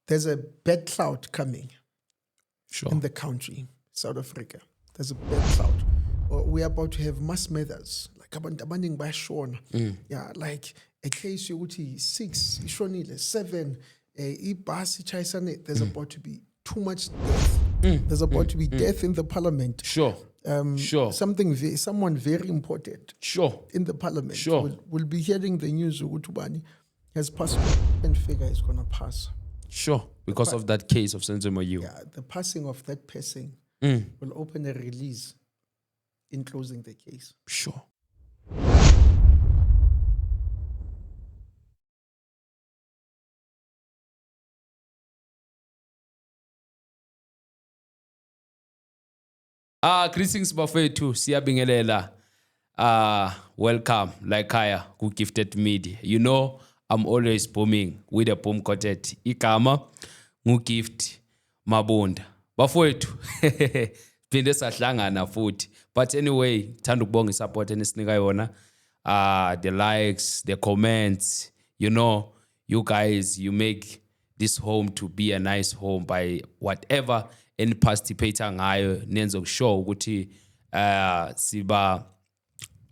there's a bad cloud coming Sure. in the country, South Africa. There's a bad cloud. We're about to have mass murders. Like abaning bayashona. Yeah, like a case yokuthi 6, ishonile 7, ibhasi ichayisane. There's about to be too much death. There's about to be death in the parliament. Sure. Sure. Someone very important Sure. in the parliament Sure. will be hearing the news ukuthi ubani has passed and figure is going to pass. Sure. Because of that case of Senzomoyu. Yeah, the passing of that person will open a release in closing the case. Sure. Greetings bafethu, siyabingelela. Welcome, like Kaya, who gifted media. You know, I'm always booming with a boom quartet. Igama, ngu gift, mabunda. Bafethu, phinde sahlangana futhi. But anyway, thanda ukubonga support enisinika yona. The likes, the comments, you know, you guys, you make this home to be a nice home by whatever any participate ngayo nenza ukushow ukuthi siba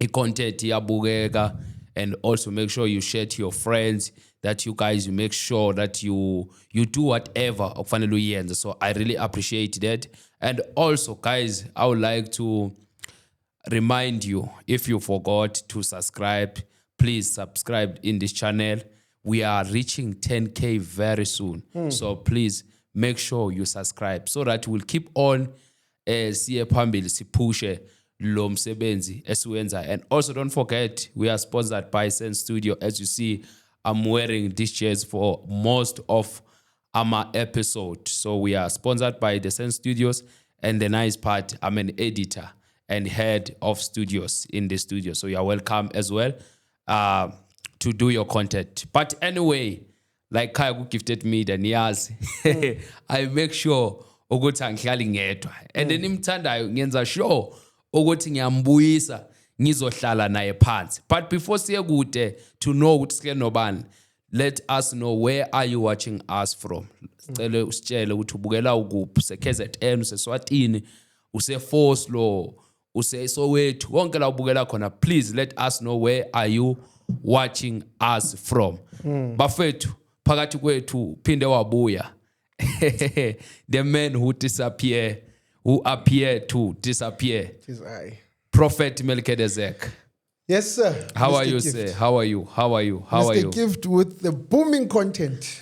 i-content iyabukeka, and also make sure you share to your friends, that you guys, you make sure that you do whatever okufanele uyenze. So I really appreciate that. And also guys, I would like to remind you, if you forgot to subscribe, please subscribe in this channel. We are reaching 10K very soon. So please make sure you subscribe so that we'll keep on siye phambili sipushe lo msebenzi esiwenza. And also don't forget, we are sponsored by Sense Studio. As you see, I'm wearing these shirts for most of our episode. So we are sponsored by the Sense Studios, and the nice part, I'm an editor and head of studios in the studio. So you're welcome as well to do your content. But anyway, like Kaya gifted me the niyazi, I make sure ukuthi angihlali ngedwa, and then imthandayo ngenza sure ukuthi ngiyambuyisa ngizohlala naye phansi. But before siye kude, to know ukuthi sike nobani, let us know, where are you watching us from? Sicela usitshele ukuthi ubukela ukuphi, use-KZN, use-Swatini, use-Foslo, use-Soweto, wonke la ubukela khona. Please let us know, where are you watching us from? Bafethu, phakathi kwethu phinde wabuya. The man who appeared to disappear. It is I. Prophet Melchizedek. Yes, sir. How Mr. are you, Gift. sir? How are you? How are you? How Mr. are you? Gift with the booming content.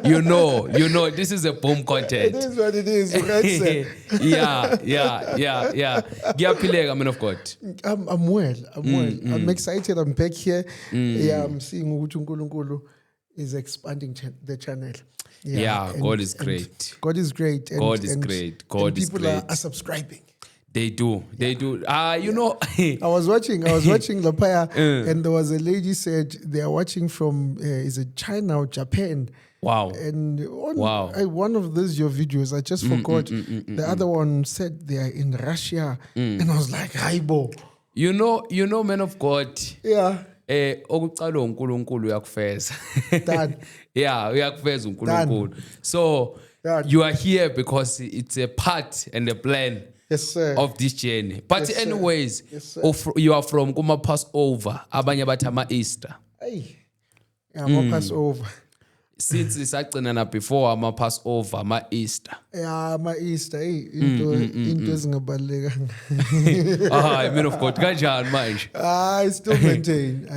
You know, this is a boom content. It is what it is, right, sir? Yeah. Giyaphileka, man of God. I'm well. I'm excited. I'm back here. Yeah, I'm seeing ukuthi uNkulunkulu is expanding the channel. Yeah, God is great. God is great. God is great. God is people great. are subscribing. They do. You know. I was watching Lapaya, and there was a lady said they are watching from is it China or Japan? Wow. And one of those your videos, I just forgot. The other one said they are in Russia, and I was like, "Haibo." You know, man of God. Yeah. Okucala uNkulunkulu uyakufeza. Done. Yeah, uyakufeza uNkulunkulu. So Done. you are here because it's a part and a plan. Yes, sir. Of this journey. But Yes, anyways, yes, you are from Kuma Passover, abanye bathi ama-Easter. Hey, I'm a Passover. Since isagcina na before ama-Passover, ama-Easter. Yeah, my Easter. Hey, into ezingabalekanga. I mean, of course, kanjani manje? I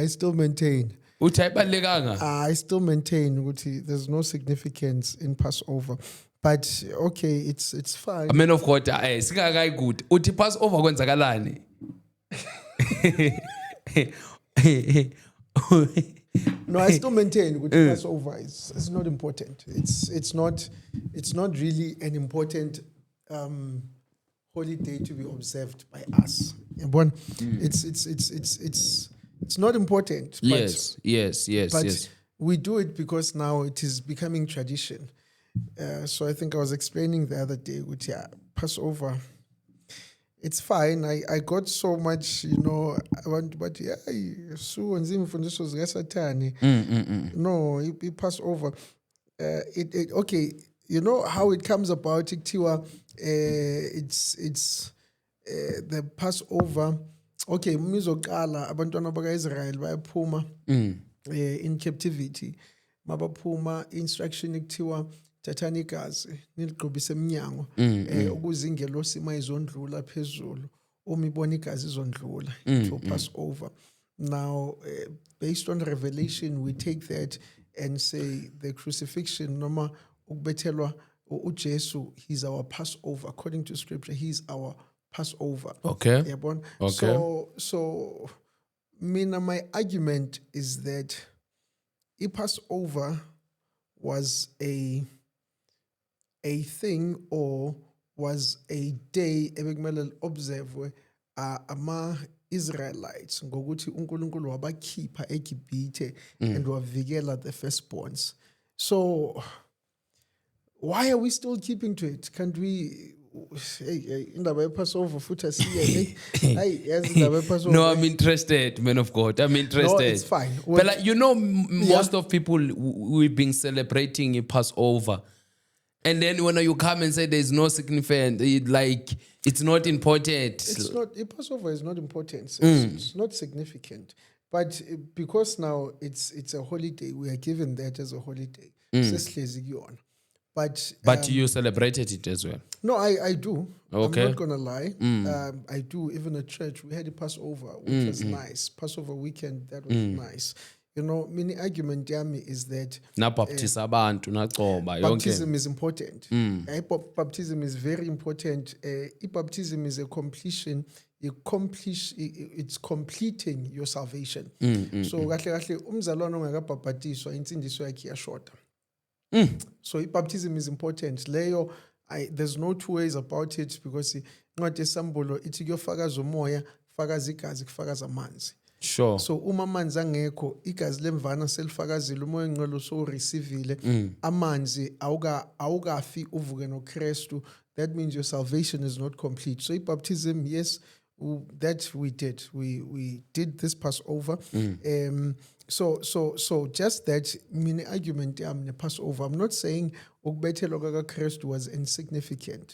still maintain. Uthi ayibalekanga? I still maintain ukuthi there's no significance in Passover. But okay, it's fine. I mean, of course, singakayi good. Uthi Passover kwenzakalani? No, I still maintain ukuthi Passover is not important. It's not really an important holiday to be observed by us. It's not important. Yes. But we do it because now it is becoming tradition. So I think I was explaining the other day with Passover. It's fine. I got so much, but so and this was Satani. No, it passed over. Okay, you know how it comes about, Iktiwa, it's the Passover. Okay, mizokala abantwana baka-Israel bayaphuma in captivity. Mabaphuma instruction ekuthiwa thathani igazi niligqobise emnyango ukuze ingelosi mayizondlula phezulu uma ibona igazi izondlula to pass over. Now based on revelation we take that and say the crucifixion noma ukubethelwa uJesu, he's our Passover according to scripture. He's our Passover. Okay. Yabona? Okay. So mina, my argument is that Passover was a thing or was a day ebekumele observe ama Israelites ngokuthi uNkulunkulu wabakhipha eGibhithe and wavikela the firstborns. So why are we still keeping to it? Can't we indaba ye-Passover futhi asiye hey yazi indaba ye-Passover. No, I'm interested, man of God. I'm interested. No, it's fine. But like, you know, most of people, we've been celebrating a Passover. And then when you come and say there's no significance, it's not important. It's not, Passover is not important. It's not significant. But because now it's a holiday, we are given that as a holiday. But you celebrated it as well. No, I do. Okay. I'm not going to lie. I do. Even at church, we had a Passover, which was nice. Passover weekend, that was nice. You know, mini argument yami is that baptism is important. Baptism is very important. Baptism is a completion. It's completing your salvation. So kahle umzalwane ongakabhaphatiswa insindiso yakhe iyashoda. So baptism is important. Leyo, there's no two ways about it, because incwadi yesambolo ithi kuyofakaza umoya, fakaza igazi, kufakaza amanzi. Sure. So uma amanzi angekho, igazi lemvana selifakazile, umoya ngcwele so receivile, amanzi awukafi uvuke noKristu. That means your salvation is not complete. So baptism, yes, that we did. We did this Passover. So just that mini argument the Passover. I'm not saying ukubethelwa kaKristu was insignificant.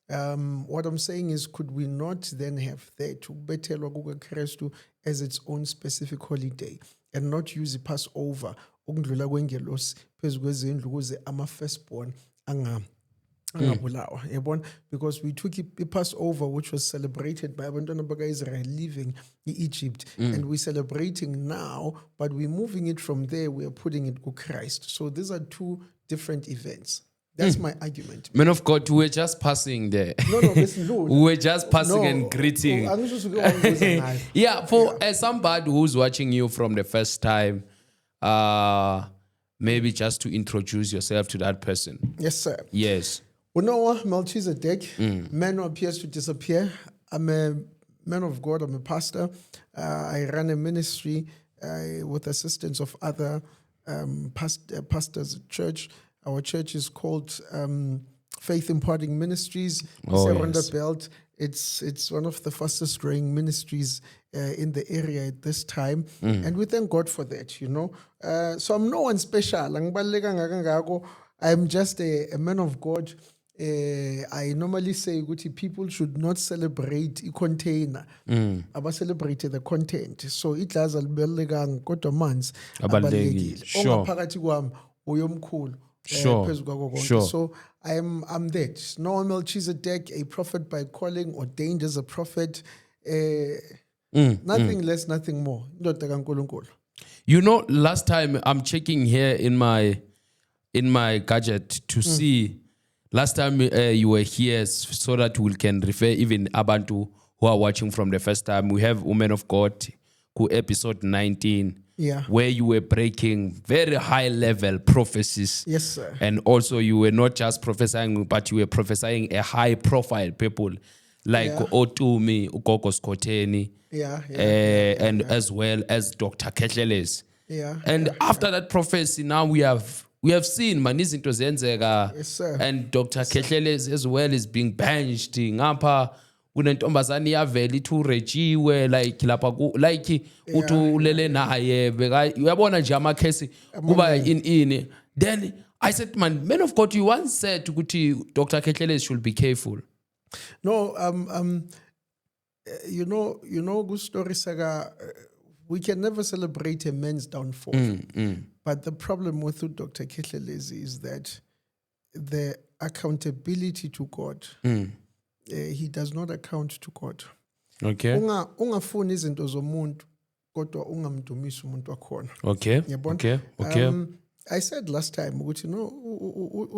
What I'm saying is, could we not then have that ukubethelwa kukaKristu as its own specific holiday and not use the Passover ukundlula kwengelosi phezu kwezindlu ukuze ama firstborn because we took a Passover which was celebrated by abantwana baka-Israel leaving Egypt, and we're celebrating now, but we're moving it from there, we are putting it to Christ. So these are two different events. That's my argument. Man of God, we're just passing there. No, listen, no. We're just passing and greeting. Yeah, as somebody who's watching you from the first time, maybe just to introduce yourself to that person. Yes, sir. Yes. Unowa Melchizedek, man who appears to disappear. I'm a man of God. I'm a pastor. I run a ministry with assistance of other pastors at church. Our church is called Faith Imparting Ministries. Ronda Belt. It's one of the fastest growing ministries in the area at this time, and we thank God for that. You know, so I'm no one special. I'm just a man of God. I normally say people should not celebrate a container, but celebrate the content. So it does alibelekanga kodwa manzi abalekile. Ongaphakathi kwami uyomkhulu. Sure. So I'm that. Noah Melchizedek, a prophet by calling, ordained as a prophet. Nothing less, nothing more. You know, last time I'm checking here in my gadget to see. Last time you were here, so that we can refer even Abantu who are watching from the first time. We have Women of God, who episode 19, where you were breaking very high level prophecies. Yes, sir. And also you were not just prophesying, but you were prophesying a high profile people like Otumi, Ukoko Skoteni, and as well as Dr. Ketleles. And after that prophecy, now we have seen manizinto zenzeka, yes, sir. And Dr. Ketleles as well is being benched ngapha kunentombazane iyavela ithi urejiwe like lapha like uthi ulele naye uyabona nje amakhesi kuba in then I said man of God you once said ukuthi Dr. Khethelezi should be careful. No, you know, good story saga. We can never celebrate a man's downfall. But the problem with Dr. Khethelezi is that the accountability to God, he does not account to God. Okay. Ungafuni izinto zomuntu kodwa ungamdumisa umuntu wakhona. Okay. Yabona? Okay. I said last time, you know,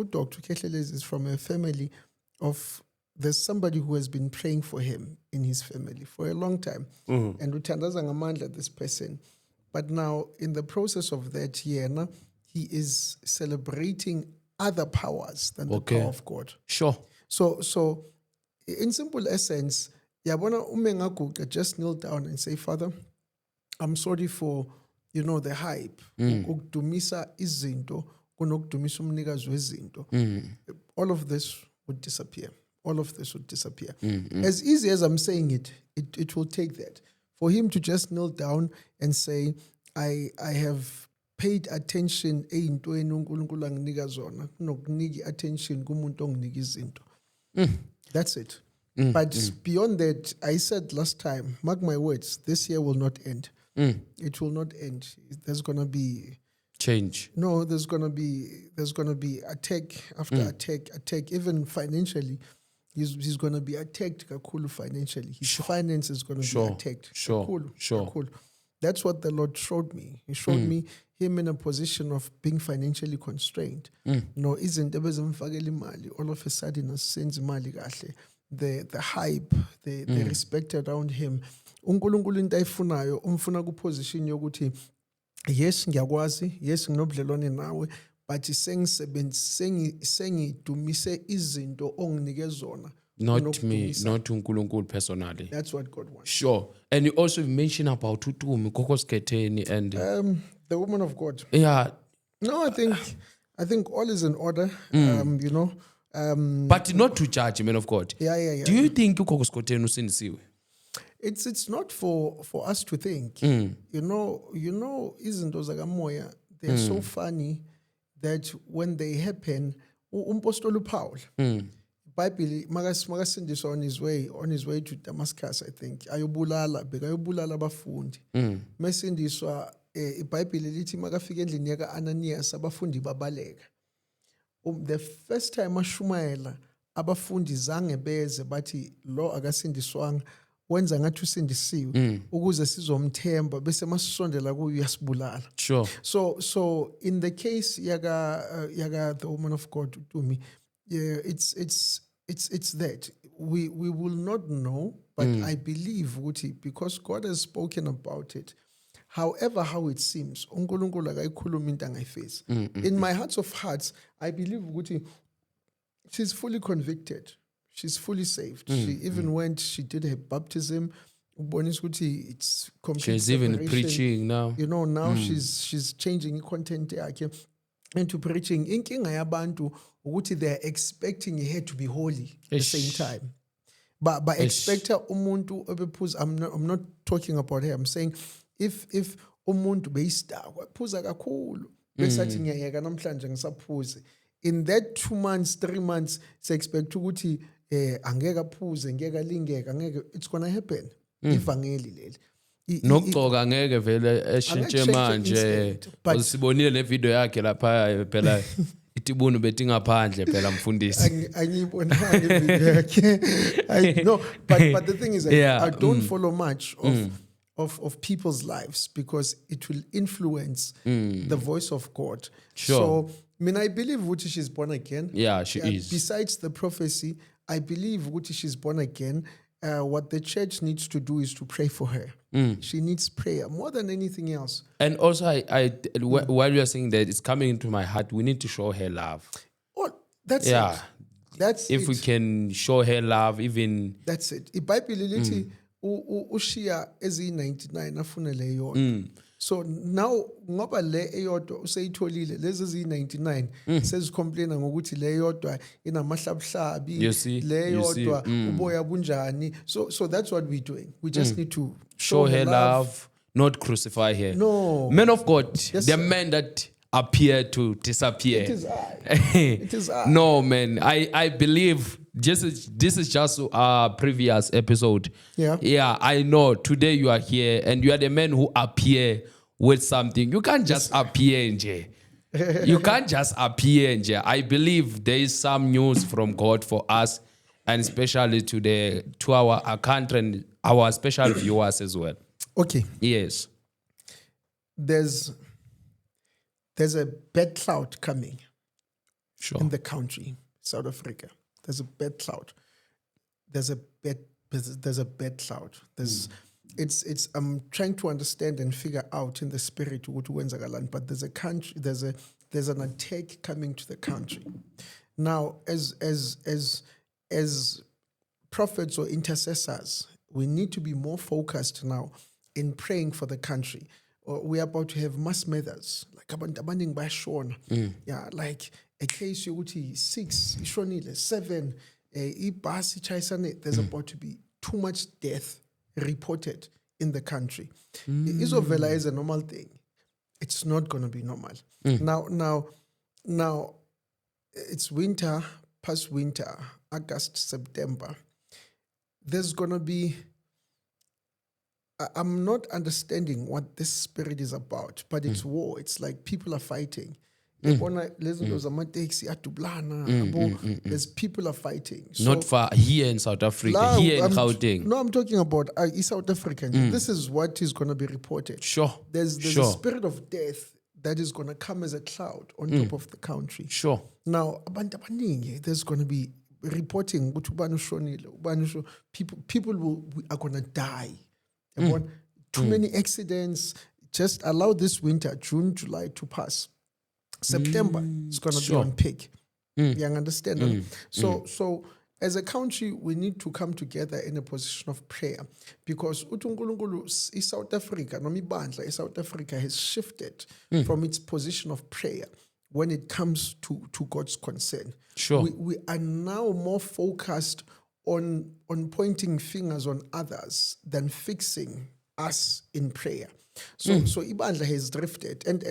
Dr. Khethelezi is from a family of, there's somebody who has been praying for him in his family for a long time. And uthandaza ngamandla this person. But now, in the process of that year, he is celebrating other powers than the power of God. Sure. So in simple essence, yabona umengaguqa, just kneel down and say, Father, I'm sorry for, you know, the hype. Ukudumisa izinto, kunokudumisa umnikazi wezinto. All of this would disappear. All of this would disappear. As easy as I'm saying it will take that. For him to just kneel down and say, I have paid attention eyintweni uNkulunkulu anginika zona, kunokuniki attention kumuntu onginika izinto. That's it. But beyond that, I said last time, mark my words, this year will not end. It will not end. There's gonna be change. No, there's gonna be attack after attack, even financially. He's going to be attacked kakulu financially. His finance is going to be attacked. Kakulu. That's what the Lord showed me. He showed me him in a position of being financially constrained. No, isn't all of a sudden sends imali kahle. The hype, the respect around him. uNkulunkulu into ayifunayo umfuna ku position yokuthi yes ngiyakwazi, yes nginobudlelwane nawe, but sengidumise izinto onginike zona. Not me, not uNkulunkulu personally. That's what God wants. Sure. And you also mentioned about Utumi, Kokosketeni and the woman of God. Yeah. No, I think all is in order. You know. But not to judge, man of God. Yeah. Do you think Kokosketeni usinisiwe? It's not for us to think. You know, izinto zakamoya, they're so funny that when they happen, umpostoli Paul, Bible makasindiswa on his way to Damascus, I think, ayobulala abafundi. Mesindiswa iBhayibheli lithi makafika endlini yaka Ananias abafundi babaleka. The first time ashumayela abafundi zange beze bathi lo akasindiswanga, wenza ngathi usindisiwe ukuze sizomthemba bese masisondela kuye uyasibulala. Sure. So in the case yaga the woman of God to me, yeah, it's that we will not know, but I believe because God has spoken about it. However, how it seems, uNkulunkulu akayikhuluma into angayifezi. In my heart of hearts, I believe she's fully convicted. She's fully saved. She even went, she did her baptism. It's complete. She's even preaching now. You know, now she's changing content into preaching. Inkinga yabantu ukuthi they're expecting her to be holy at the same time. But expect umuntu obephuza. I'm not talking about her. I'm saying if umuntu beyistakwa phuza kakhulu besathi ngiyayeka namhlanje ngisaphuze, in that 2 months 3 months se expect ukuthi angeke aphuze, ngeke alingeka, angeke, it's gonna happen. Ivangeli leli nokugcoka ngeke vele eshintshe manje. Sibonile ne video yakhe lapha phela itibunu bethi ngaphandle phela mfundisi. Angiyibonanga video yakhe. No, but the thing is I don't follow much of people's lives because it will influence the voice of God. Sure. So I believe Wuti she's born again. Yeah, she is. Besides the prophecy, I believe Wuti she's born again. What the church needs to do is to pray for her. She needs prayer more than anything else. And also, while you are saying that, it's coming into my heart, we need to show her love. Oh, that's it. That's if it. we can show her love, even... That's it. IBhayibheli lithi ushiya ezi 99 afunele yona. So now ngoba le eyodwa useyitholile lezi ezi99 sezicomplaina ngokuthi le yodwa inamahlabuhlabi You see, le you see, yodwa uboya bunjani. So that's what we're doing. We just need to show her love, not crucify her. No. Men of God, Yes, the sir. men that appear to disappear. It is I. It is I. No, man. I believe this is just our previous episode. Yeah. Yeah, I know. Today you are here and you are the men who appear with something. You can't just appear, nje. You can't just appear, nje. I believe there is some news from God for us, and especially to our country and our special viewers as well. Okay. Yes. There's a bad cloud coming Sure. in the country, South Africa. There's a bad cloud. There's a bad cloud. It's I'm trying to understand and figure out in the spirit what wenzakalani, but there's an attack coming to the country. Now, as prophets or intercessors, we need to be more focused now in praying for the country. We are about to have mass murders, like abantu abaningi bayashona. Yeah, like a case yokuthi 6 ishonile, 7 ibhasi ichayisane. There's about to be too much death reported in the country. Izovela is a normal thing. It's not going to be normal. Now, it's winter, past winter, August, September. There's going to be, I'm not understanding what this spirit is about, but it's war. It's like people are fighting. There's people are fighting. So Not far here in South Africa, here in Gauteng. No, I'm talking about South Africa. This is what is going to be reported. Sure. There's Sure. a spirit of death that is going to come as a cloud on top of the country. Sure. Now, abantu abaningi, there's going to be reporting ukuthi ubani ushonile, ubani usho- people are going to die. Yabona? Too many accidents. Just allow this winter, June, July to pass. September is going to Sure. be on peak. You understand? So as a country, we need to come together in a position of prayer because uthi uNkulunkulu South Africa, noma ibandla South Africa has shifted from its position of prayer when it comes to God's concern. Sure. We are now more focused on pointing fingers on others than fixing us in prayer. So ibandla has drifted, and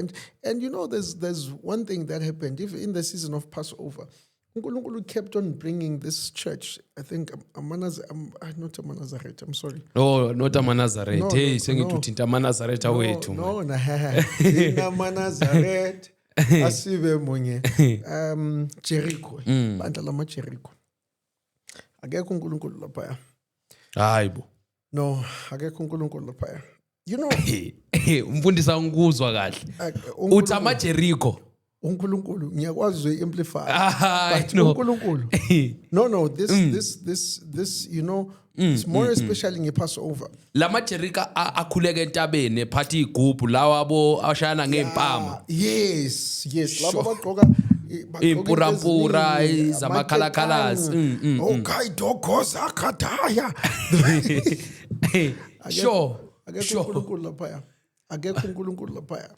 you know there's one thing that happened. If in the season of Passover, uNkulunkulu kept on bringing this church. I think not Amanazaret. I'm sorry. Oh, not Amanazaret. No, Hey, no, saying no. to Tinta Amanazaret away too. No, Amanazaret. Asibe munye. Jericho. Bandla lama Jericho. Akekho uNkulunkulu lapha. Hayi bo. No, akekho uNkulunkulu lapha. You know, Umfundisa ngikuzwa kahle. Uthi ama Jericho. uNkulunkulu ngiyakwazi uyi-amplify. But No. uNkulunkulu. No, this you know, it's more especially nge-Passover. Lama Jericho akhuleka entabeni ephatha igubhu lawa abo ashayana ngempama. Yes. Laba bagqoka Impurampura, zamakhalakhalas. Okay, dogoza kadaya. Sure. Akekho uNkulunkulu lapha. Akekho uNkulunkulu lapha.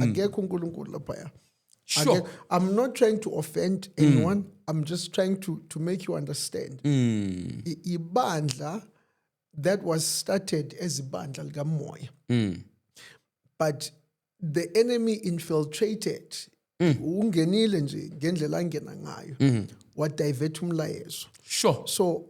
Akekho uNkulunkulu lapha. Sure. I'm not trying to offend anyone. I'm just trying to make you understand. Ibandla that was started as ibandla likamoya. But the enemy infiltrated. Ungenile nje ngendlela angena ngayo. What divert umlayezo. Sure. So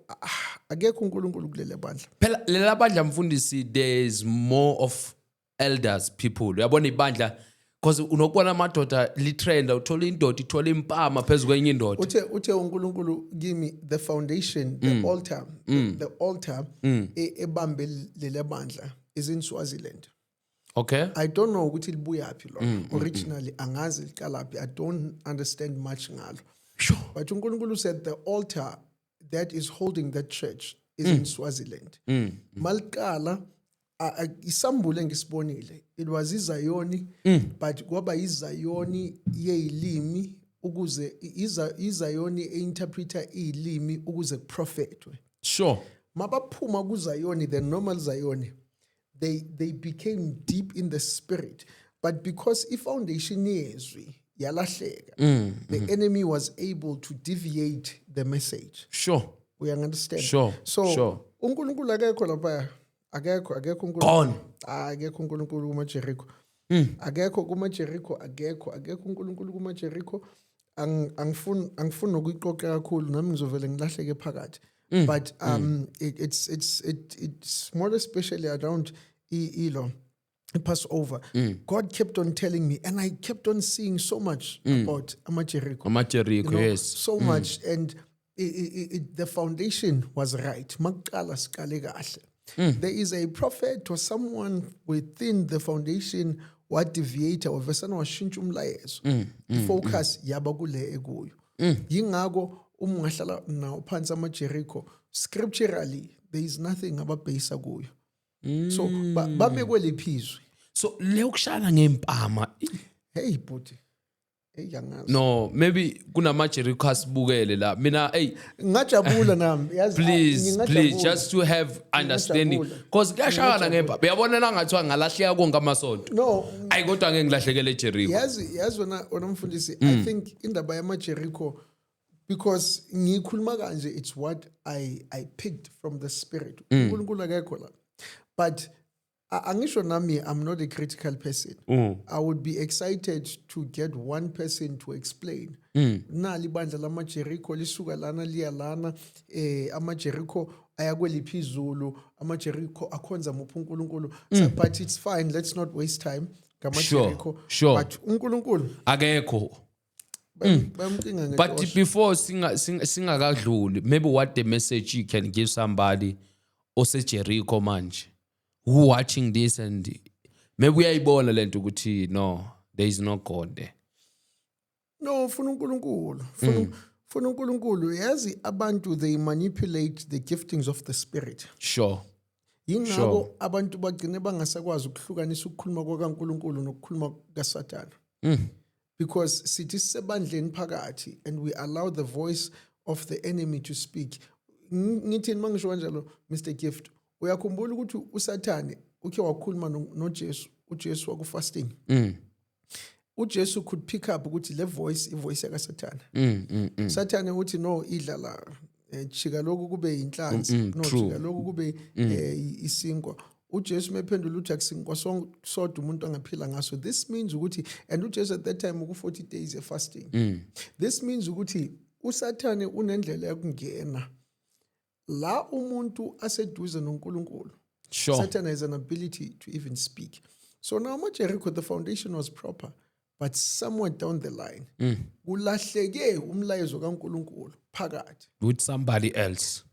akekho uNkulunkulu kulele bandla. Phela lela bandla mfundisi, there's more of elders people. Uyabona ibandla because unokubona amadoda litrenda uthola indoda ithola impama phezulu kwenye indoda. Uthe uNkulunkulu give me the foundation, the altar, the altar ebambe lele bandla is in Swaziland. Okay. I don't know ukuthi libuyaphi lo. Originally angazi liqalaphi. I don't understand much ngalo. Sure. But uNkulunkulu said the altar that is holding that church is in Swaziland. Malkala isambule ngisibonile. It was iZayoni, but kwaba iZayoni yeyilimi ukuze iZayoni einterpreta ilimi ukuze prophetwe. Sure. Mabaphuma kuZayoni, the normal Zayoni, they became deep in the spirit. But because if foundation yezwi yalahleka, the enemy was able to deviate the message. Sure. We understand. Sure, So sure. uNkulunkulu akekho lapha. Akekho uNkulunkulu. Gone. Akekho uNkulunkulu kumaJericho. Akekho kumaJericho, akekho uNkulunkulu kumaJericho. Angifuni nokuyiqoqa kakhulu nami ngizovela ngilahleke phakathi. But it's more especially around Elo. Passover. God kept on telling me, and I kept on seeing so much about Amajericho. Amajericho, yes. So much, and the foundation was right. Maqala siqale kahle. There is a prophet or someone within the foundation what deviator or vesana washintsha umlayezo. Focus yaba kule ekuyo. Yingako ungahlala nawo phansi Amajericho, scripturally there is nothing ababheka kuyo. So babekwe liphizwe. So leyokushana ngempama. Hey bhuti. Hey yangazi. No, maybe kunamajericho asibukele la. Mina ngajabula nami. Yazi please just to have understanding because kuyashana ngempama. Uyabona nangathiwa ngalahleka konke amasonto. No. Ayi kodwa ngeke ngilahlekele eJericho. Yazi wona mfundisi, I think indaba yamaJericho, because ngikhuluma kanje, it's what I picked from the spirit. uNkulunkulu akekho la. But angisho nami, I'm not a critical person. I would be excited to get one person to explain. Nali bandla lamaJericho lisuka lana liya lana, amaJericho ayakweliphi izulu, amaJericho akhonza muphi uNkulunkulu. But it's fine, let's not waste time ngamaJericho. Sure. But uNkulunkulu Akekho. bayamcinga But ngeJoshua. before singakadluli, maybe what the message you can give somebody oseJericho manje who watching this and maybe uyayibona lento ukuthi no, there is no God there. No, funa uNkulunkulu. Funa uNkulunkulu. Yazi abantu, they manipulate the giftings of the spirit. Sure. Yingakho abantu bagcine bangasakwazi ukuhlukanisa ukukhuluma kwaNkulunkulu nokukhuluma kaSathane. Because sithi sisebandleni phakathi and we allow the voice of the enemy to speak. Ngithi mangisho kanjalo, Mr. Gift, uyakhumbula ukuthi uSathane ukhe wakhuluma noJesu, uJesu waku fasting. uJesu could pick up ukuthi le voice ivoice yakaSathane. Sathane uthi no, idla la jika lokhu kube inhlanzi, no jika lokhu kube isinkwa. uJesu mephendula uthi akusinkwa sodwa umuntu angaphila ngaso. This means ukuthi, and uJesu at that time uku 40 days of fasting. This means ukuthi uSathane unendlela yakungena la umuntu aseduze noNkulunkulu. Sure. Satan has an ability to even speak. So now amaJericho, the foundation was proper, but somewhere down the line, ulahleke umlayezo kaNkulunkulu phakathi. With somebody else.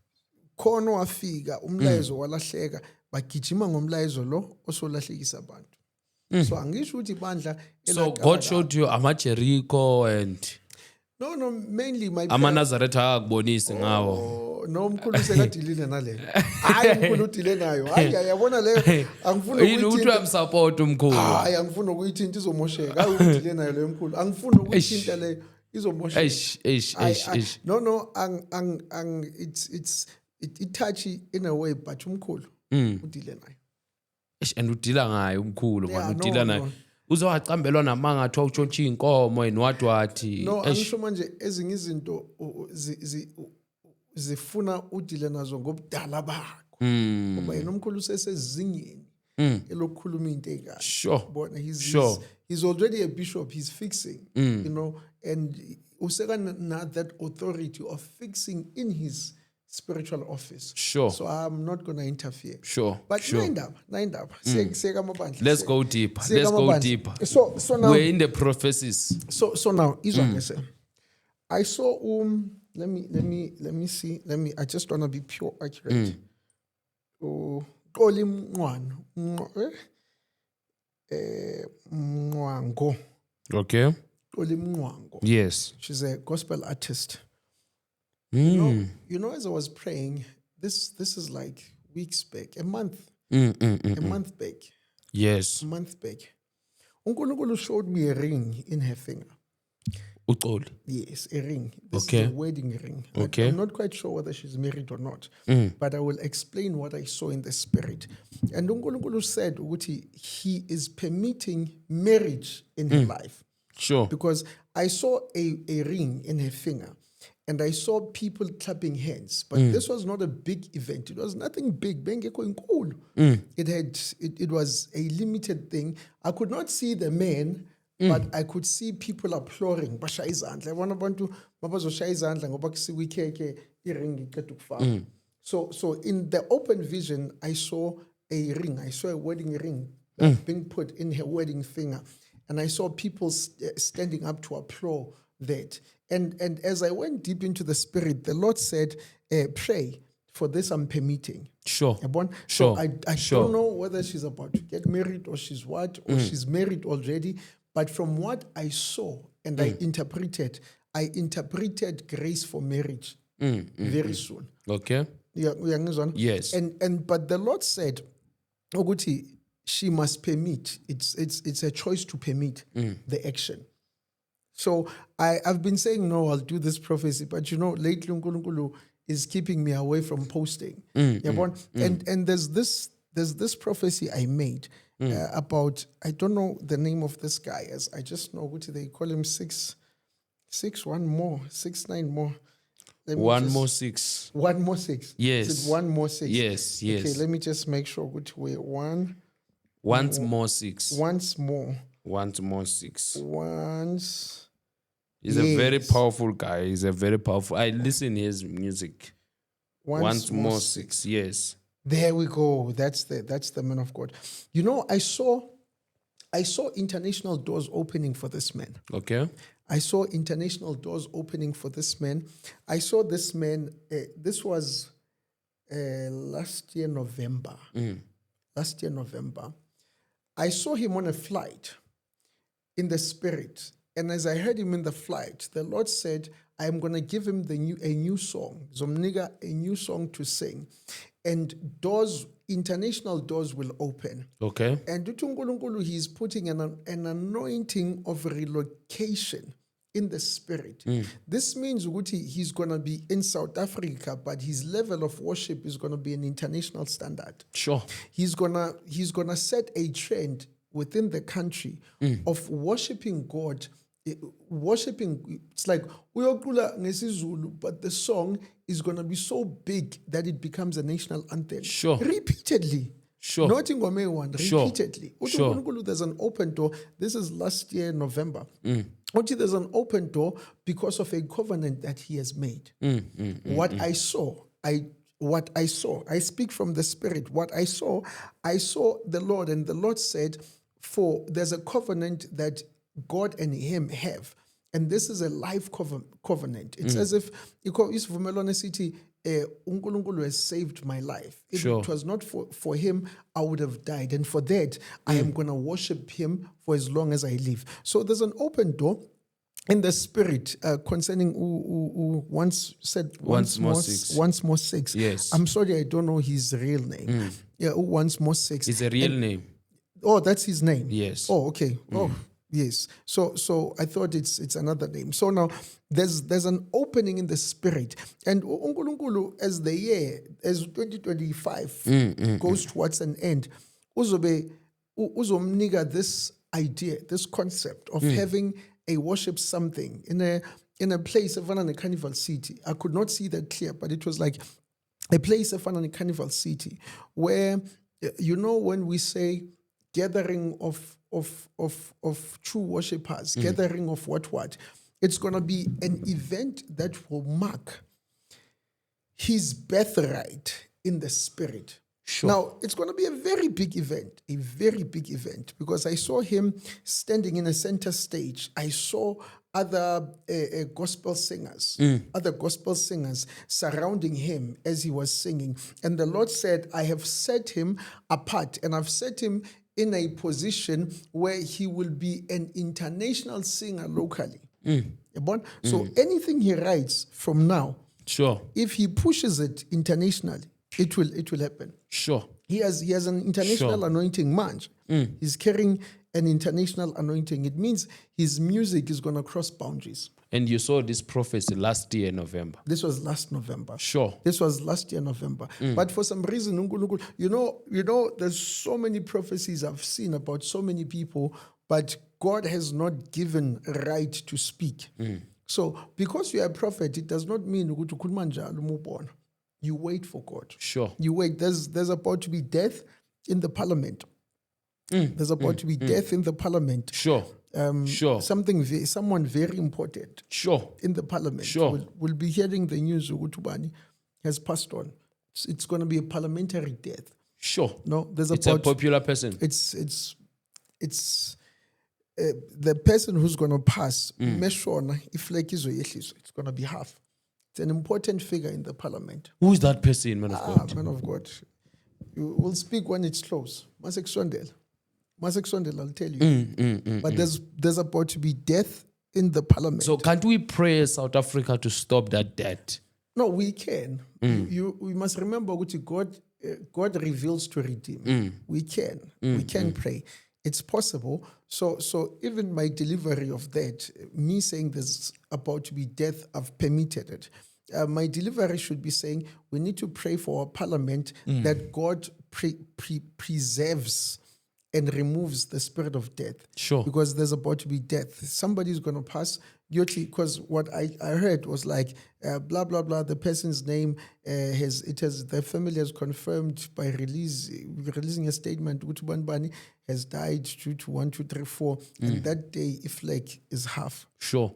Khona wafika umlayezo walahleka, bagijima ngomlayezo lo osolahlekisa abantu. So angisho ukuthi bandla So God showed you amaJericho and no, mainly my amaNazaretha akubonisi ngawo. No, umkhulu sekadilile nale. Hayi umkhulu udile nayo. Hayi yabona leyo angifuni ukuthi ukuyithinta. uyamsupport umkhulu. Hayi angifuni ukuyithinta izomosheka. Hayi udile nayo leyo mkhulu. Angifuni ukuyithinta leyo izomosheka. No, it touchy in a way, but umkhulu udile nayo. And udila ngayo umkhulu Yeah, man, udila nayo. Uzowacambelwa namanga athiwa utshontsha inkomo and wathi. No, angisho manje ezinye izinto zifuna udile nazo ngobudala bakho. Ngoba yena umkhulu usesezingeni elokukhuluma into ey'kahle. Sure. Bona he's already a bishop, he's fixing, and useka na that authority of fixing in his spiritual office. Sure. So I'm not going to interfere. Sure. But sure. nine up. Siyeka amabandla. Let's go deeper. Let's go deeper. So now we're in the prophecies. So now I saw let me see. I just want to be pure accurate. Xoli Mngwango. Okay. Xoli Mngwango. Yes. She's a gospel artist. Mm. You know, as I was praying, this is like weeks back, a month back. Yes. A month back. uNkulunkulu showed me a ring in her finger. Uxoli. Yes, a ring. This Okay. is a wedding ring. Okay. I'm not quite sure whether she's married or not, but I will explain what I saw in the spirit. And uNkulunkulu said ukuthi he is permitting marriage in her life. Sure. Because I saw a ring in her finger and I saw people clapping hands. But this was not a big event. It was nothing big. It was a limited thing. I could not see the men, but I could see people applauding. Bashaya izandla. Yabona abantu mabazoshaya izandla ngoba kusiwe ikhekhe iring iqeda ukufakwa. So in the open vision, I saw a ring. I saw a wedding ring being put in her wedding finger. And I saw people standing up to applaud that. And as I went deep into the spirit, the Lord said, pray for this I'm permitting. Sure. Yabona? Sure. So I Sure. don't know whether she's about to get married or she's what, or she's married already. But from what I saw and I interpreted grace for marriage very soon. Okay. Uyangizwa? Yes. But the Lord said, ukuthi, she must permit. It's a choice to permit the action. So I've been saying, no, I'll do this prophecy. But lately uNkulunkulu is keeping me away from posting. And there's this prophecy I made about, I don't know the name of this guy. As I just know what they call him 6 1 more, 6 9 more. One more 6. 1 more 6. Yes. Is it 1 more 6? Yes. Okay, let me just make sure which way. Once more 6. Once more. Once more 6. Once. He's a very powerful guy. He's a very powerful. I listen to his music. Once more 6. Yes. There we go. That's the man of God. I saw international doors opening for this man. Okay. I saw international doors opening for this man. I saw this man. This was last year November. Last year November. I saw him on a flight in the spirit. And as I heard him in the flight, the Lord said, I am going to give him a new song. Zomniga, a new song to sing. And international doors will open. Okay. And uNkulunkulu, he's putting an anointing of relocation in the spirit. This means he's going to be in South Africa, but his level of worship is going to be an international standard. Sure. He's gonna set a trend within the country of worshiping God. Worshiping, it's like uyokula ngesizulu, but the song is gonna be so big that it becomes a national anthem. Sure. Repeatedly. Sure. Not in Ngome one, Sure. repeatedly. Sure. uNkulunkulu, there's an open door. This is last year, November. There's an open door because of a covenant that he has made. What I saw, I speak from the spirit. What I saw the Lord, and the Lord said, there's a covenant that God and him have. And this is a life covenant. It's as if isivumelwano sithi uNkulunkulu has saved my life. If Sure. it was not for him, I would have died. And for that, I am going to worship him for as long as I live. So there's an open door in the spirit concerning who once said once more 6. Once more 6. Yes. I'm sorry, I don't know his real name. Yeah, once more 6. It's a real name. Oh, that's his name. Yes. Oh, okay. Oh, yes. So I thought it's another name. So now there's an opening in the spirit, and uNkulunkulu, as 2025 goes towards an end, uzomnika this idea, this concept of having a worship something in a place of a carnival city. I could not see that clear, but it was like a place of a carnival city where, when we say gathering of true worshippers, gathering of what, it's going to be an event that will mark his birthright in the spirit. Sure. Now, it's going to be a very big event, because I saw him standing in a center stage. I saw other gospel singers surrounding him as he was singing. And the Lord said, I have set him apart, and I've set him in a position where he will be an international singer locally. So anything he writes from now, Sure. if he pushes it internationally, it will happen. Sure. He has an international anointing, man. He's carrying an international anointing. It means his music is going to cross boundaries. And you saw this prophecy last year, November. This was last November. Sure. This was last year, November. But for some reason, you know, there's so many prophecies I've seen about so many people, but God has not given right to speak. So because you are a prophet, it does not mean ukuthi ukhuluma njalo uma ubona. You wait for God. Sure. You wait. There's about to be death in the parliament. There's about to be death in the parliament. Sure. Sure. Someone very important Sure. in the parliament Sure. will be hearing the news ukuthi ubani has passed on. It's going to be a parliamentary death. Sure. No, there's It's a about popular person. it's the person who's going to pass. Meshona, if like it's going to be half. It's an important figure in the parliament. Who is that person, man of God? Man of God. You will speak when it's close. Masek Swandel, I'll tell you. But there's about to be death in the parliament. So can't we pray South Africa to stop that death? No, we can. We must remember what God reveals to redeem. We can pray. It's possible. So even my delivery of that, me saying there's about to be death, I've permitted it. My delivery should be saying we need to pray for our parliament that God preserves and removes the spirit of death. Sure. Because there's about to be death. Somebody's going to pass guilty, because what I heard was like, blah, blah, blah, the person's name the family has confirmed by releasing a statement, Utuban Bani has died due to 1, 2, 3, 4. And that day, if like is half. Sure.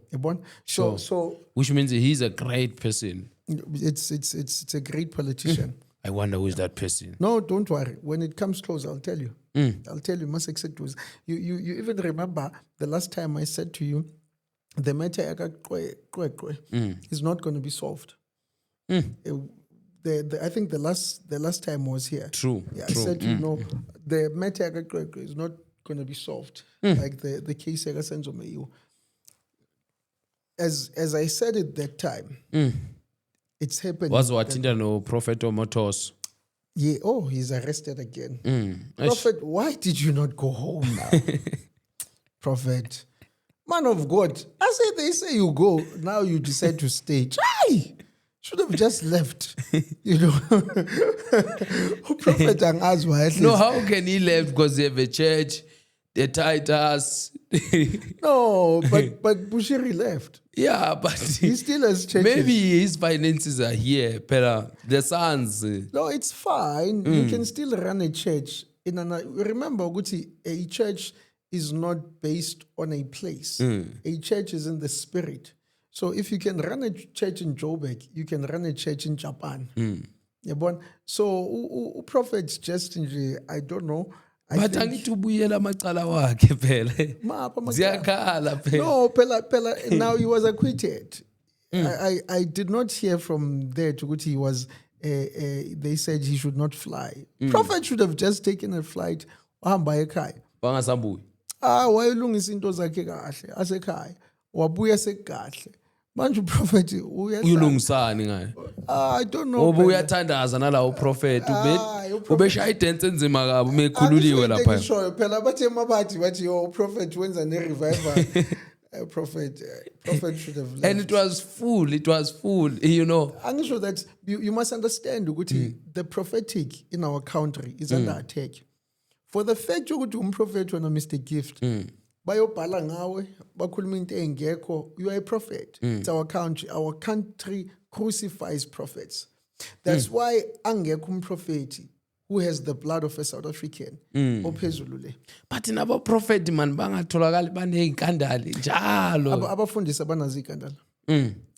So which means he's a great person. it's a great politician. I wonder who is that person. No, don't worry. When it comes close, I'll tell you. I'll tell you. You even remember the last time I said to you, the matter is not going to be solved. I think the last time was here. True. Yeah, true. I said, the matter is not going to be solved. Like the case as I said it that time, it's happening. Was watinda no Prophet Omotos? Yeah. Oh, he's arrested again. Prophet, why did you not go home now? Prophet, man of God, they say you go. Now you decide to stay. Try. Should have just left. Prophet angazi. No, how can he left? Because they have a church, they tied us. No, but Bushiri left. Yeah, but he still has churches. Maybe his finances are here, but the sons. No, it's fine. You can still run a church. Remember, Guti, a church is not based on a place. A church is in the spirit. So if you can run a church in Joburg, you can run a church in Japan. So prophets just, I don't know. But angitubuyela macala wakhe phela. Ziyakhala phela. No, Pela, now he was acquitted. I did not hear from there to which he was, they said he should not fly. Prophet should have just taken a flight. Wahamba ekhaya. Bangasambuyi. Wayelungisa into zakhe kahle asekhaya. Wabuya sekahle. Manje prophet uyulungisani ngayo? I don't know. Ubuyathandaza nalawo prophet ubeshaya idance enzima kabi mekhululiwe lapha. Phela bathe mabathi bathi yo prophet wenza ne revival. Prophet should have left. And it was full, I'm sure that you must understand ukuthi the prophetic in our country is under attack. For the fact ukuthi prophet wena Mr. Gift, bayobhala ngawe bakhuluma into engekho, you are a prophet. It's our country. Our country crucifies prophets. That's why angekho umprofeti who has the blood of a South African ophezulu le. But nabo prophet man bangatholakali baneyinkandali njalo. Abafundisi abanazo inkandala.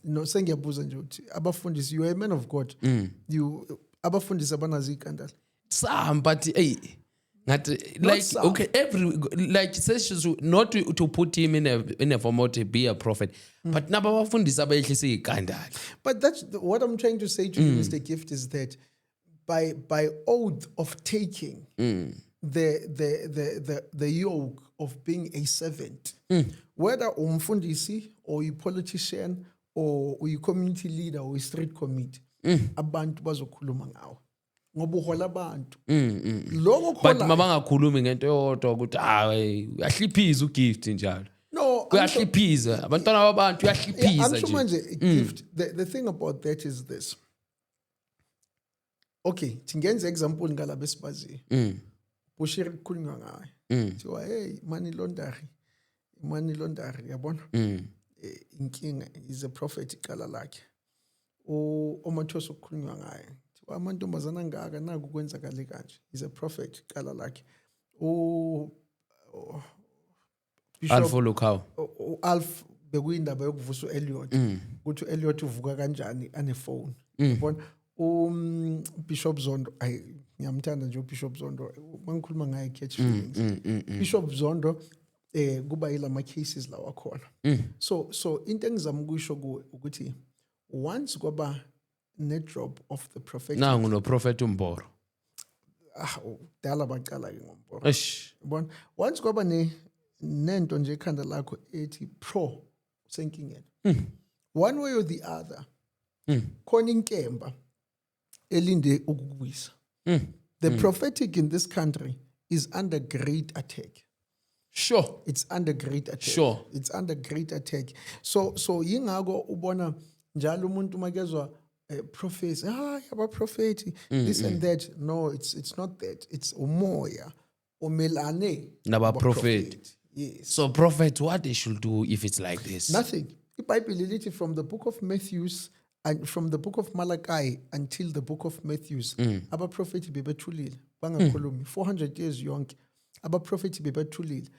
No, sengiyabuza nje ukuthi abafundisi, you are a man of God. Abafundisi abanazo inkandala. Some, but hey, okay, says not to put him in a format to be a prophet, but nabafundisa abayehlisa igandali. But that's what I'm trying to say to you, Mr. Gift, is that by oath of taking the yoke of being a servant, whether umfundisi or a politician or a community leader or a street committee, abantu bazokhuluma ngawe. Ngobuhola abantu. But mabangakhulumi ngento yodwa ukuthi hayi uyahliphiza ugift njalo. No, Kuyahliphiza. Abantwana babantu Yeah, uyahliphiza I'm sure nje. manje, a gift. The thing about that is this. Okay, tingenza example ngala besibazi. Bushiri kukhulunywa ngayo. Thiwa hey money laundering. Money laundering yabona? Inkinga is a prophet iqala lakhe. Omathoso okukhulunywa ngayo. Thiwa amantombazana angaka naku kwenzakale kanje. Is a prophet iqala lakhe. Alpha Lukau. Alf bekuyindaba yokuvusa uElliot ukuthi uElliot uvuka kanjani anefone yabona Bishop Zondo ngiyamthanda nje uBishop Zondo mangikhuluma ngaye catch feelings Bishop Zondo kuba yilama cases la wakhona so into engizama ukuyisho kuwe ukuthi once kwaba net drop of the prophetic Nangu no prophet uMboro. dala baqala ke ngomboro Eish. yabona once kwaba nento nje ekhanda lakho ethi pro senkingeni one way or the other khona inkemba elinde ukukubisa the prophetic in this country is under great attack. Sure. It's under great attack. Sure. It's under great attack. So yingako ubona njalo umuntu makezwa prophecy yaba prophet this and that. No, it's not that. It's umoya omelane Naba prophet. Yes. So prophet, what they should do if it's like this? Nothing. iBhayibheli lithi from the book of Matthew and from the book of Malachi until the book of Matthew abaprofeti bebethulile bangakhulumi 400 years yonke abaprofeti bebethulile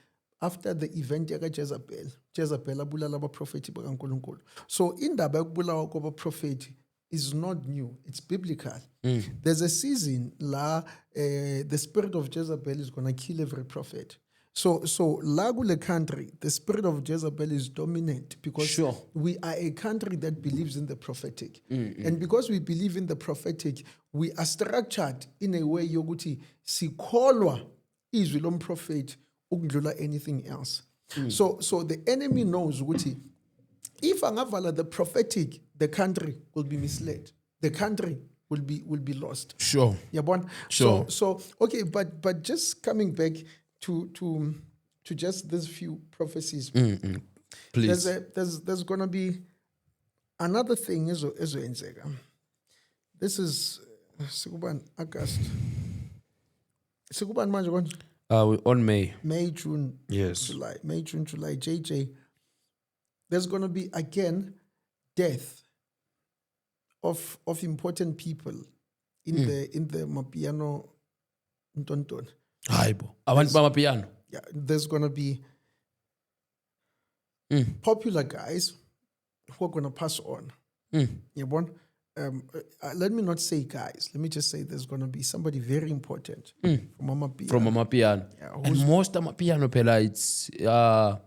after the event yaka Jezebel abulala abaprofeti bakaNkulunkulu. So indaba yokubulawa kwabaprofeti is not new. It's biblical. There's a season la the spirit of Jezebel is going to kill every prophet. So la kule country, the spirit of Jezebel is dominant because we are a country that believes in the prophetic. And because we believe in the prophetic, we are structured in a way yokuthi sikholwa izwi lomprofeti ukudlula anything else. So the enemy knows ukuthi if angavala the prophetic, the country will be misled. The country will be lost. Sure. Yabona? Sure. So okay, but just coming back to just these few prophecies. Please. There's going to be another thing ezoyenzeka. This is Sikuban August. Sikuban manje konje? On May. May, June, Yes. July. May, June, July. JJ. There's going to be again death of important people in the Mapiano Ntonton. Hayibo. Abantu bamapiano. Yeah, there's going to be popular guys who are going to pass on. Let me not say guys. Let me just say there's going to be somebody very important from Amapiano. From Amapiano. Yeah, and most Amapiano pela, it's the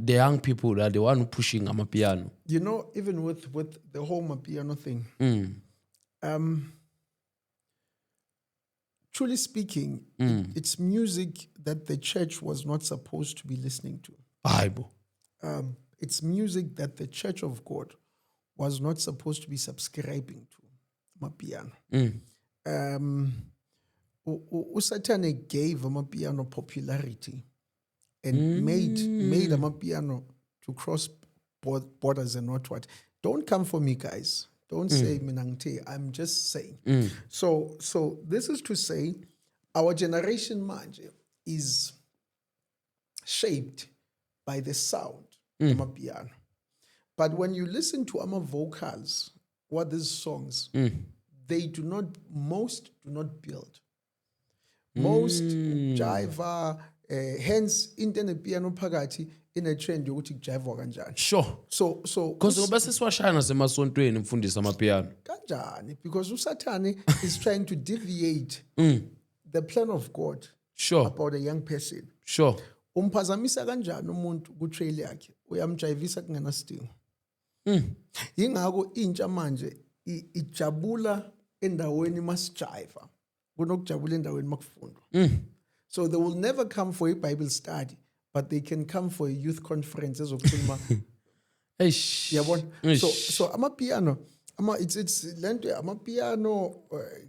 young people are the one who pushing Amapiano. You know, even with the whole Amapiano thing, truly speaking, it's music that the church was not supposed to be listening to. Bible. It's music that the Church of God was not supposed to be subscribing to. Amapiano. Usatane gave Amapiano popularity and made Amapiano to cross borders and not what. Don't come for me, guys. Don't say Minangte. I'm just saying. So this is to say our generation manje is shaped by the sound of Amapiano. But when you listen to Ama vocals, what these songs, most do not build. Most jive, hence internet piano phakathi in a trend yokuthi kujive kanjani. Sure. So because ngoba sesiwashaya nasemasontweni mfundisi amapiano. Kanjani because uSathane is trying to deviate the plan of God about a young person. Sure. Umphazamisa kanjani umuntu ku trail yakhe uyamjayivisa kungena sidingo. Yingakho intsha manje ijabula endaweni masijiva kunokujabula endaweni makufundwa. So they will never come for a Bible study, but they can come for a youth conference ezokhuluma. Yabona? So amapiano it's lento amapiano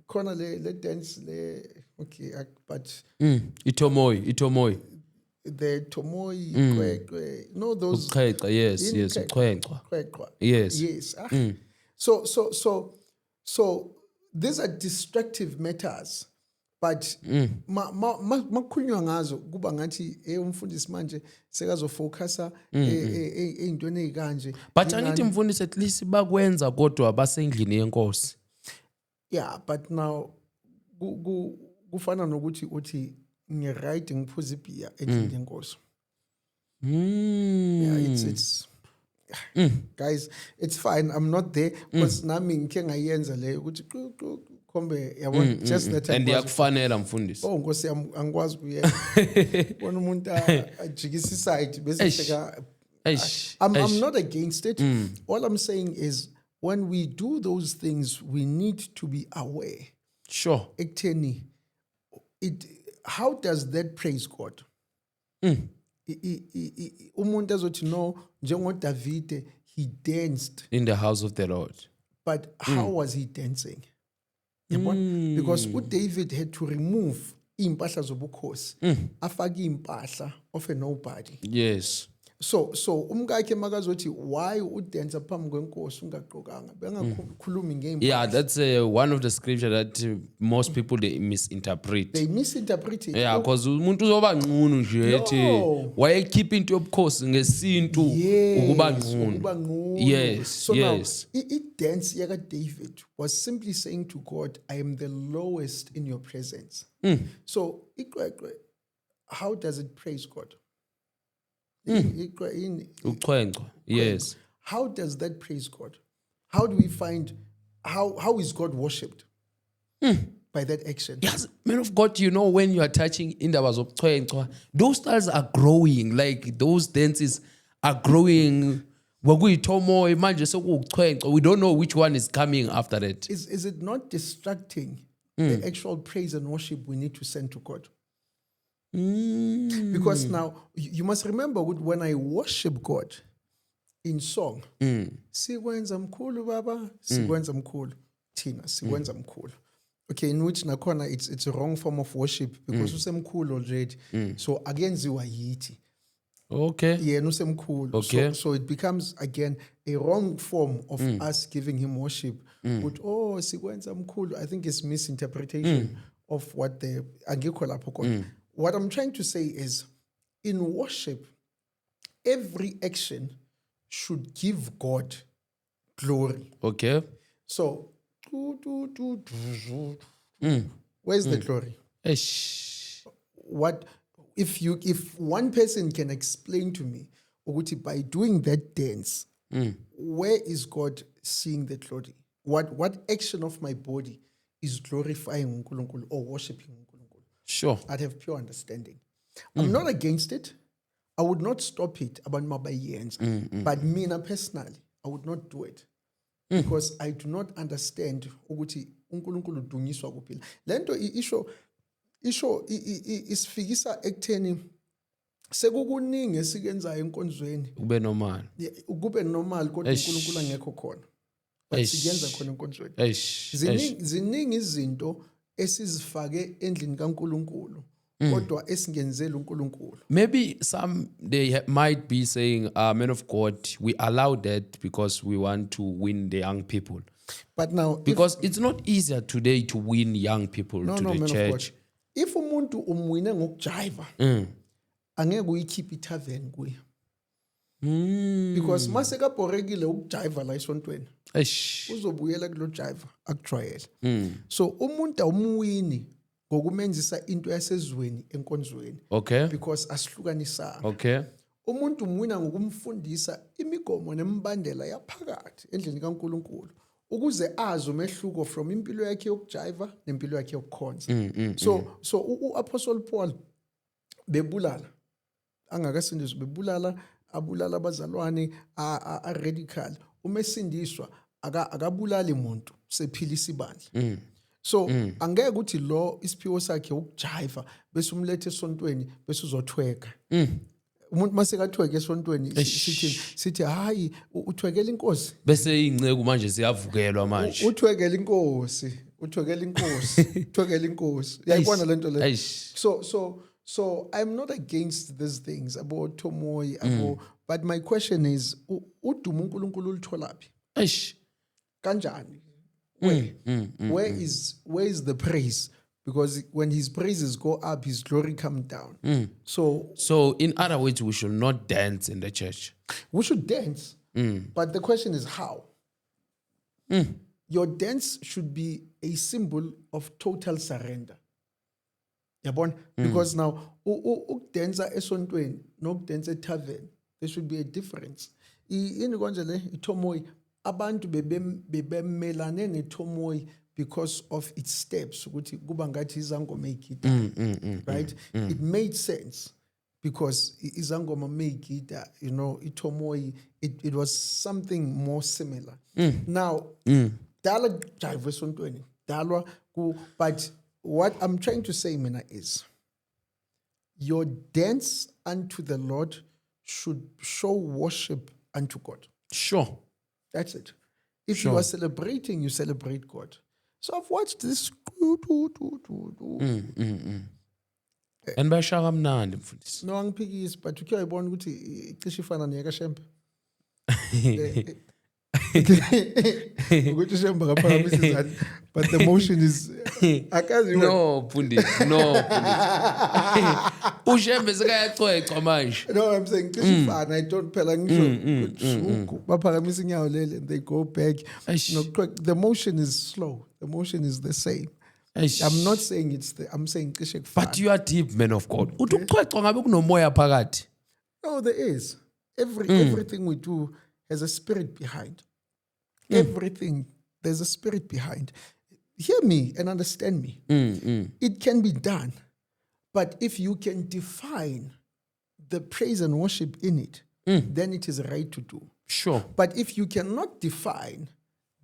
khona le dance le okay but itomoy the Tomoi, Kwekwe, those Uqheqa, yes, in yes, uqheqa. Kwekwa. Yes. Yes. So these are destructive matters. But makukhulunywa ngazo kuba ngathi umfundisi manje sekazofocusa ey'ntweni ey'kanje. But angithi mfundisi at least bakwenza kodwa basendlini yenkosi. Yeah, but now kufana nokuthi uthi ngi-right ngiphuza ibhiya endlini yenkosi. Yeah, it's guys, it's fine. I'm not there because nami ngike ngayenza leyo ukuthi khombe yabona just that and yakufanela mfundisi. Oh Nkosi yami angikwazi kuyenza. Bona umuntu ajikisa iside bese seka. I'm not against it. All I'm saying is when we do those things we need to be aware. Sure. Ekutheni how does that praise God? Umuntu azothi no njengo David he danced in the house of the Lord. But how was he dancing? Because David had to remove impahla zobukhosi afake impahla of a nobody. Yes. So umkakhe makazothi why udance phambi kwenkosi ungaqokanga bengakhulumi ngempahla. Yeah, that's one of the scripture that most people they misinterpret. They misinterpret it. Yeah, because umuntu uzoba ngqunu nje ethi wayekhipha into yobukhosi ngesintu ukuba ngqunu. Yes. So yes. Now it dance yaka David was simply saying to God, I am the lowest in your presence. So how does it praise God? Yes. How does that praise God? How do we find how is God worshipped? By that action. Yes, man of God, you know when you are touching indaba zobuchwencwa, those styles are growing, like those dances are growing. We don't know which one is coming after that. Is it not distracting the actual praise and worship we need to send to God? Because now you must remember when I worship God in song, sikwenza mkhulu baba, sikwenza mkhulu thina, sikwenza mkhulu. Okay, in which nakhona it's a wrong form of worship because usemkhulu already. So akenziwa yithi. Okay. Yeah, usemkhulu. Okay. So it becomes again a wrong form of us giving him worship. But sikwenza mkhulu, I think it's misinterpretation of what the angikho lapho khona. What I'm trying to say is, in worship, every action should give God glory. Okay. So, where's the glory? What if one person can explain to me, Uguti, by doing that dance, where is God seeing the glory? What action of my body is glorifying uNkulunkulu or worshiping uNkulunkulu? Sure. I'd have pure understanding. I'm not against it. I would not stop it about mabayens. But me personally, I would not do it. Because I do not understand ukuthi uNkulunkulu udunyiswa kuphela. Lento isho isifikisa ekutheni sekukuningi esikuyenzayo enkonzweni. Kube normal. Kube normal kodwa uNkulunkulu angekho khona. But siyenza khona enkonzweni. Ziningi izinto esizifake endlini kaNkulunkulu kodwa esingenzela uNkulunkulu. Maybe some they might be saying, men of God, we allow that because we want to win the young people. But now because it's not easier today to win young people to the church. If umuntu umwine ngokujiva, angeke uyikhiphe itavern kuye. Because mase kabhorekile ukujiva la esontweni. Uzobuyela kulo jiva akujwayele. So umuntu awumwini ngokumenzisa into yasezweni enkonzweni. Okay. Because asihlukanisana. Okay. Umuntu umwina ngokumfundisa imigomo nemibandela yaphakathi endlini kaNkulunkulu ukuze azi umehluko from impilo yakhe yokujiva nempilo yakhe yokukhonza. So uApostle Paul bebulala angakasindiswa bebulala abulala abazalwane a radical umesindiswa akabulali umuntu sephilisa ibandla. So angeke ukuthi lo isiphiwo sakhe ukujiva bese umlethe esontweni bese uzothweka. Umuntu masekathweke esontweni sithi hayi uthwekela inkosi bese ingceke manje siyavukelwa manje. Uthwekela inkosi. Uyayibona lento le. So I'm not against these things about Tomoy, but my question is, udumo uNkulunkulu ulitholaphi? Eish. Kanjani? Where is the praise? Because when his praises go up, his glory comes down. So In other words, we should not dance in the church. we should dance, but the question is how? Your dance should be a symbol of total surrender. Yabona? Because now, ukudansa esontweni nokudansa etavern, there should be a difference. Ini konje le iTomoy abantu bebemelane neTomoy because of its steps ukuthi kuba ngathi izangoma egida, right? It made sense because izangoma megida, iTomoy, it was something more similar. Now, dala jive esontweni, dalwa but what I'm trying to say, Mina, is your dance unto the Lord should show worship unto God. Sure. That's it. If you are celebrating, you celebrate God. So I've watched this. And by Sharamnand, mfundisi. No angiphikisi, but ukhe uyayibona ukuthi icishe ifana neyakaShembe. Ukuthi uShembe akaphakamisa izandla, but the motion is akazi No, Pundisi. No, Pundisi. Ushembe sekayacwecwa manje. No, I'm saying cishe ifana. I don't phela ngisho baphakamisa inyawo lele and they go back. The motion is slow. The motion is the same. I'm not saying I'm saying cishe kufana. But you are deep, man of God. Uthi ukucwecwa ngabe kunomoya phakathi. No, there is. Everything we do has a spirit behind. Everything, there's a spirit behind. Hear me and understand me. It can be done. But if you can define the praise and worship in it, then it is right to do. Sure. But if you cannot define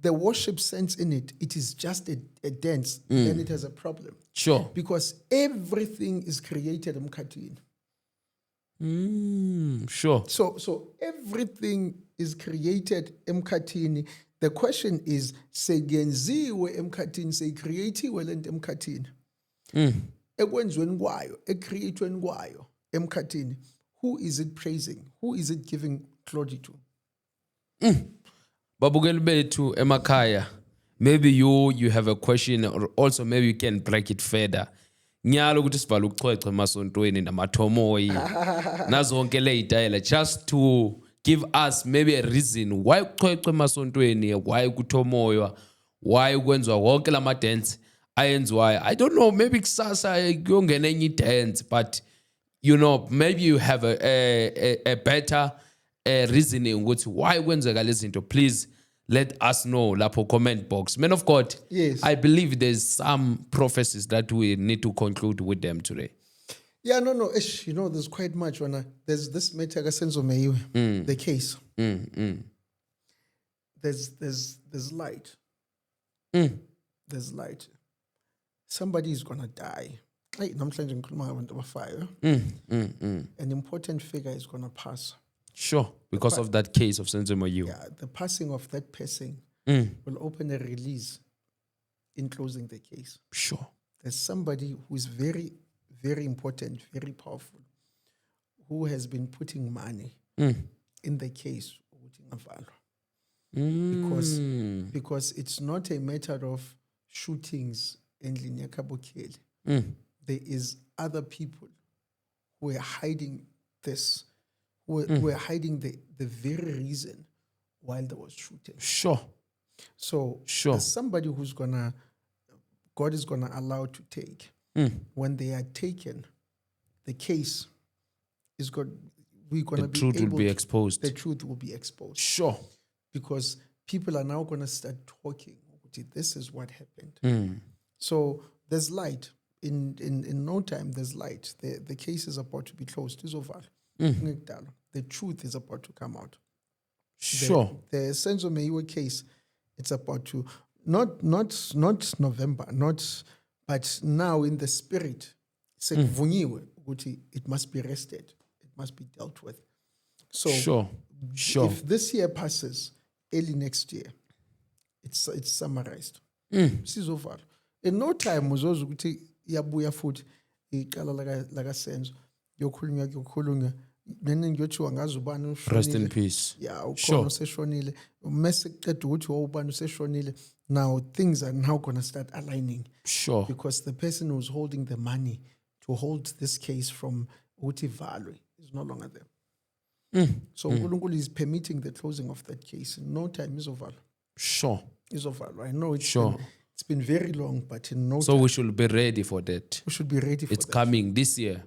the worship sense in it, it is just a dance, then it has a problem. Sure. Because everything is created emkhathini. Sure. So everything is created emkhathini. The question is, segenziwe emkhathini, seyicreatiwe lento emkhathini. Ekwenziweni kwayo, ecreatweni kwayo emkhathini. Who is it praising? Who is it giving glory to? Babukeli bethu emakhaya, maybe you have a question, or also maybe you can break it further. Ngiyalo ukuthi sivala ukuchwechwe emasontweni namathomoyi nazonke le idayela, just to give us maybe a reason why ukuchwechwe emasontweni, why kuthomoywa, why kwenziwa wonke lama dance ayenziwayo. I don't know, maybe kusasa kuyongena enye dance, but maybe you have a better reasoning ukuthi why kwenzeka lezi zinto. Please let us know lapho comment box. Man of God, yes. I believe there's some prophecies that we need to conclude with them today. Yeah, no. There's quite much. There's this matter Senzo Meyiwe, the case. There's light. There's light. Somebody is gonna die. An important figure is gonna pass. Sure, because of that case of Senzo Meyiwe. Yeah, the passing of that person will open a release in closing the case. Sure. There's somebody who is very, very important, very powerful, who has been putting money in the case. Because it's not a matter of shootings in Linyakabokeli. There is other people who are hiding this, who are hiding the very reason why there was shooting. Sure. So there's somebody who's God is gonna allow to take. When they are taken, the case is we're gonna the truth will be exposed. The truth will be exposed. Sure. Because people are now gonna start talking. This is what happened. So there's light. In no time, there's light. The case is about to be closed. It's over. The truth is about to come out. Sure. The Senzo Meyiwe case, it's about to not November, but now in the spirit, it must be rested. It must be dealt with. So sure. If this year passes, early next year, it's summarized. It's over. In no time, yabuya futhi iqala laka Senzo yokhulunywa nene ngiyothiwa ngazi ubani ushonile. Rest in peace. Yeah, ukhona Sure. useshonile. Mase kuqeda ukuthi ubani useshonile. Now things are now going to start aligning Sure. because the person who's holding the money to hold this case from ukuthi value is no longer there. So uNkulunkulu is permitting the closing of that case. In no time izovalwa. Sure. Izovalwa. I know Sure. it's been very long, but in no So time we should be ready for that. we should be ready for It's that. coming this year.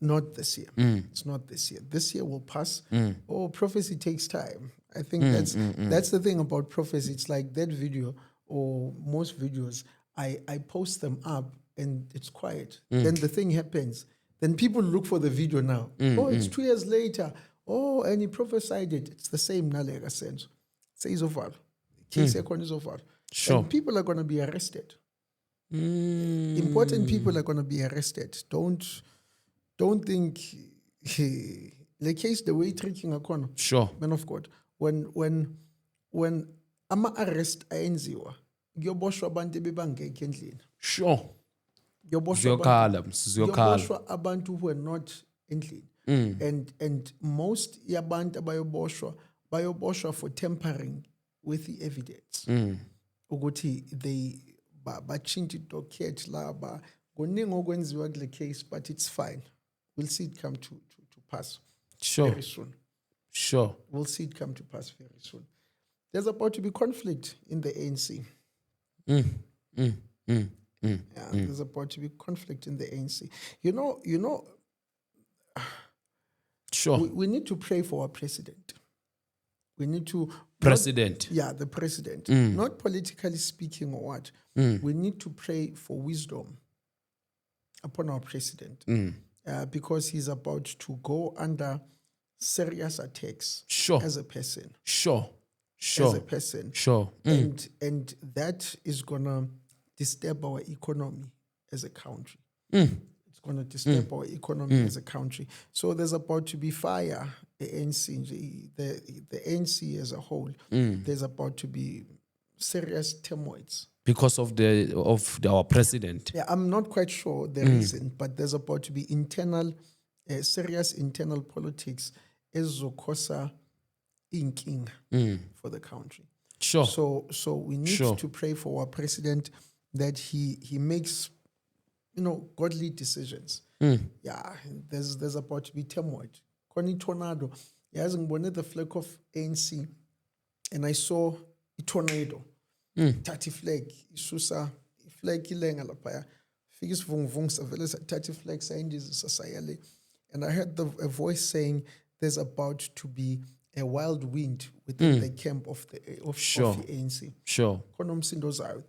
Not this year. It's not this year. This year will pass. Oh, prophecy takes time. I think that's the thing about prophecy. It's like that video or most videos. I post them up and it's quiet. Then the thing happens. Then people look for the video now. Oh, it's 2 years later. Oh, and he prophesied it. It's the same nalega sense. Says over. Case is over. Sure. And people are going to be arrested. Important people are going to be arrested. Don't think the case the way tricking a corner. Sure. Man of God. When ama arrest ayenziwa, kuyoboshwa abantu bebangekho endlini. Sure. Kuyoboshwa abantu who are not endlini. And most yabantu bayoboshwa for tampering with the evidence. Ukuthi they bachinja idocket laba kuningi okwenziwa kule case, but it's fine. We'll see it come to pass Sure. very soon. Sure. We'll see it come to pass very soon. There's about to be conflict in the ANC. Yeah, there's about to be conflict in the ANC. You know. Sure. We need to pray for our president. We need to President. the president. Not politically speaking or what. We need to pray for wisdom upon our president. Because he's about to go under serious attacks Sure. as a person. Sure. As Sure. a person. Sure. And that is gonna disturb our economy as a country. It's gonna disturb our economy as a country. So there's about to be fire. The ANC, the ANC as a whole. There's about to be serious turmoils. Because of our president. Yeah, I'm not quite sure the reason, but there's about to be serious internal politics ezokosa inking for the country. Sure. So we need to pray for our president that he makes godly decisions. Yeah, there's about to be turmoil. Koni tornado. Yazi ngibone the flag of ANC and I saw a tornado. 30 flag isusa flag ilenga lapha fika isivunguvungu savele 30 flag sayindizisa sayale, and I heard a voice saying there's about to be a wild wind within the camp of the ANC. Sure.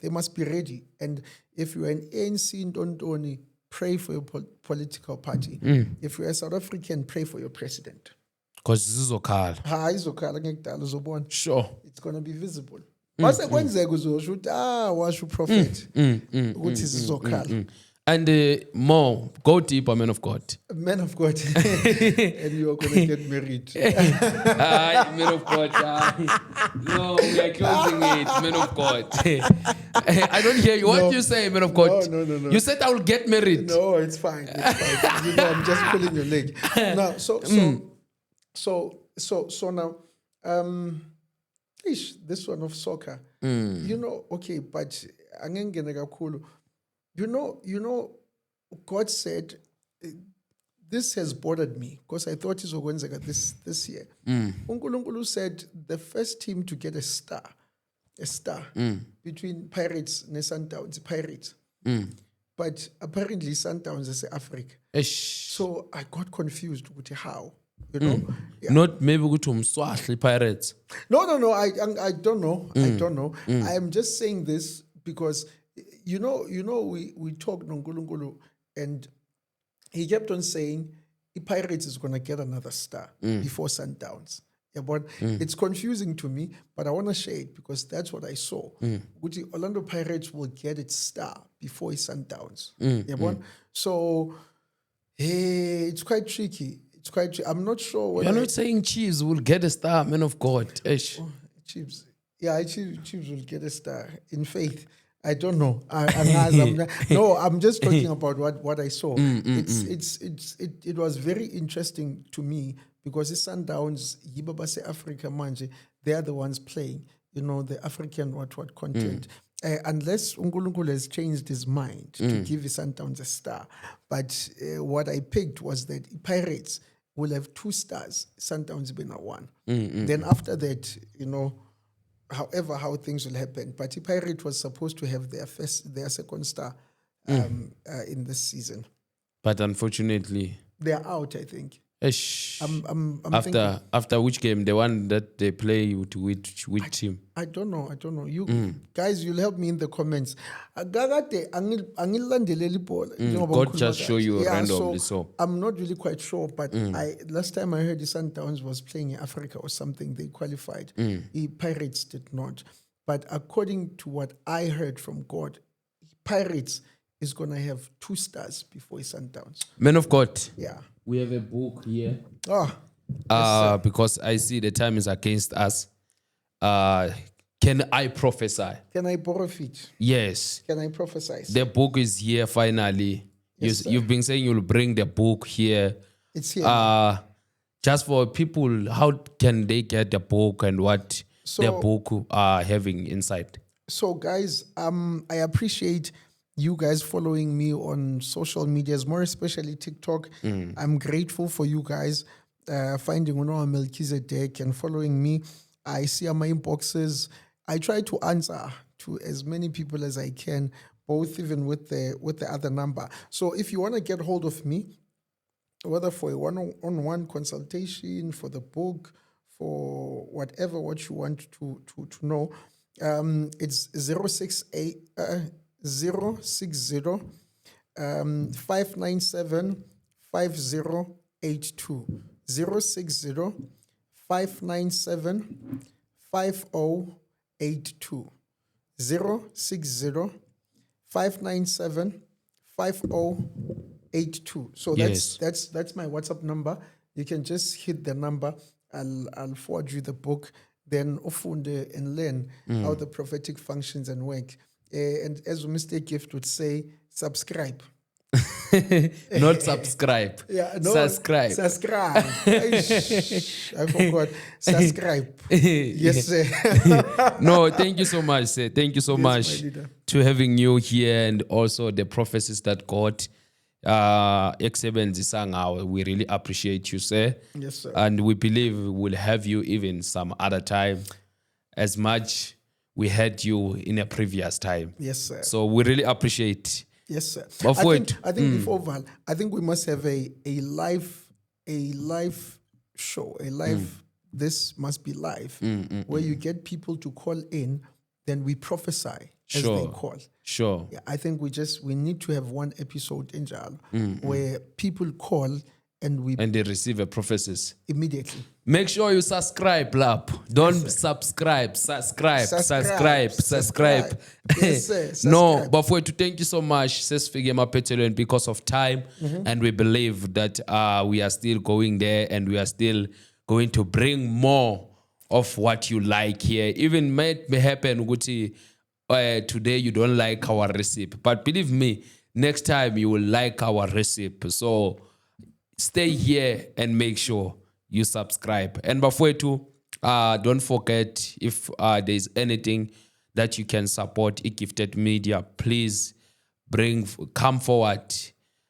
They must be ready, and if you are an ANC Ntontoni, pray for your political party. If you are South African, pray for your president. Because zizokhala. Izokhala ngekudala uzobona. Sure. It's going to be visible. Mase kwenzeka uzosho ukuthi washo prophet ukuthi sizokhala. And more, go deeper, man of God. Man of God. And you are going to get married. Man of God. No, we are closing it, man of God. I don't hear you. What do you say, man of God? No. You said I will get married. No, it's fine. I'm just pulling your leg. Now, so now, this one of soccer. Okay, but angengene kakhulu. You know, God said, this has bothered me because I thought it was going this year. Unkulunkulu said the first team to get a star between Pirates and Sundowns, Pirates. But apparently Sundowns is Africa. So I got confused with how. Yeah. Not maybe go to Mswahli Pirates. No. I don't know. I don't know. I am just saying this because we talked on Ngulungulu and he kept on saying the Pirates is going to get another star before Sundowns. Yeah, but it's confusing to me, but I want to share it because that's what I saw. Which Orlando Pirates will get its star before it's Sundowns. So it's quite tricky. I'm not sure. You're not saying Chiefs will get a star, man of God. Chiefs. Yeah, Chiefs will get a star in faith. I don't know. No, I'm just talking about what I saw. It was very interesting to me because the Sundowns, Yibaba se Africa manje, they are the ones playing. The African what content. Unless Unkulunkulu has changed his mind to give the Sundowns a star, but what I picked was that Pirates will have 2 stars. Sundowns being a 1. Then after that, however how things will happen. But Pirate was supposed to have their second star in this season. But unfortunately, they're out, I think. I'm after which game? The one that they play with which team? I don't know. You guys, you'll help me in the comments. God just show you randomly. So I'm not really quite sure, but last time I heard the Sundowns was playing in Africa or something, they qualified. The Pirates did not. But according to what I heard from God, Pirates is going to have 2 stars before Sundowns. Men of God. Yeah. We have a book here. Oh. Because I see the time is against us. Can I prophesy? Can I profit? Yes. Can I prophesy? The book is here finally. Yes, You've been saying you'll bring the book here. It's here. Just for people, how can they get the book and what the book are having inside? So guys, I appreciate you guys following me on social medias, more especially TikTok. I'm grateful for you guys finding Unoa Melchizedek and following me. I see my inboxes. I try to answer to as many people as I can, both even with the other number. So if you want to get hold of me, whether for a one-on-one consultation, for the book, for what you want to know, it's 060 597 5082. 060 597 5082. 060 597 5082. So that's my WhatsApp number. You can just hit the number. I'll forward you the book. Then ufunde and learn how the prophetic functions and work. And as Mr. Gift would say, subscribe. Not subscribe. Subscribe. Subscribe. I forgot. Subscribe. Yes, sir. No, thank you so much, sir. Thank you so much to having you here and also the prophecies that God we really appreciate you, sir. Yes, sir. And we believe we'll have you even some other time as much we had you in a previous time. Yes, sir. So we really appreciate. Yes, sir. But I think before Val, I think we must have a live show, a live. This must be live, where you get people to call in, then we prophesy as they call. Sure. Yeah, I think we need to have one episode in Jal where people call and they receive a prophecies immediately. Make sure you subscribe, lap. Don't subscribe. Subscribe. Yes, sir. No, but for to thank you so much, and because of time, and we believe that we are still going there, and we are still going to bring more of what you like here. Even may happen, Guti. Today you don't like our recipe, but believe me, next time you will like our recipe. So stay here and make sure you subscribe. And before to, don't forget, if there's anything that you can support Gifted Media, please come forward,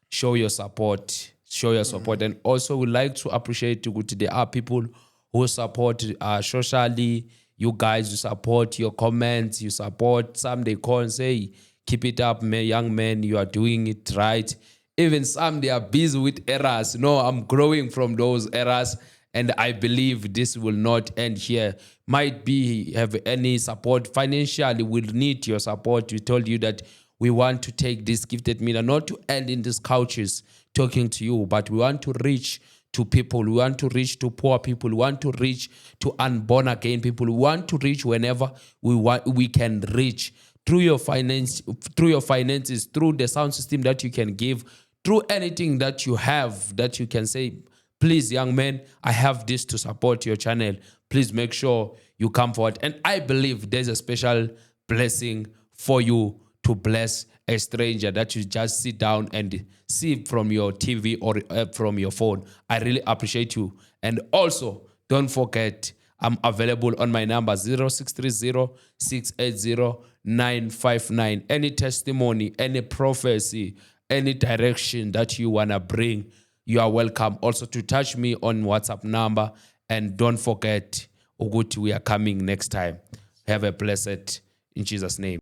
show your support. And also we like to appreciate there are people who support socially. You guys, you support your comments, you support. Some they call and say, keep it up, man, young man, you are doing it right. Even some, they are busy with errors. No, I'm growing from those errors, and I believe this will not end here. Might be have any support financially. We'll need your support. We told you that we want to take this Gifted Media, not to end in these couches talking to you, but we want to reach to people. We want to reach to poor people. We want to reach to unborn again people. We want to reach whenever we can reach through your finances, through the sound system that you can give, through anything that you have that you can say, please, young man, I have this to support your channel. Please make sure you come forward. And I believe there's a special blessing for you to bless a stranger that you just sit down and see from your TV or from your phone. I really appreciate you. And also, don't forget, I'm available on my number 0630-680-959. Any testimony, any prophecy, any direction that you want to bring, you are welcome also to touch me on WhatsApp number. And don't forget, Uguti, we are coming next time. Have a blessed, in Jesus' name.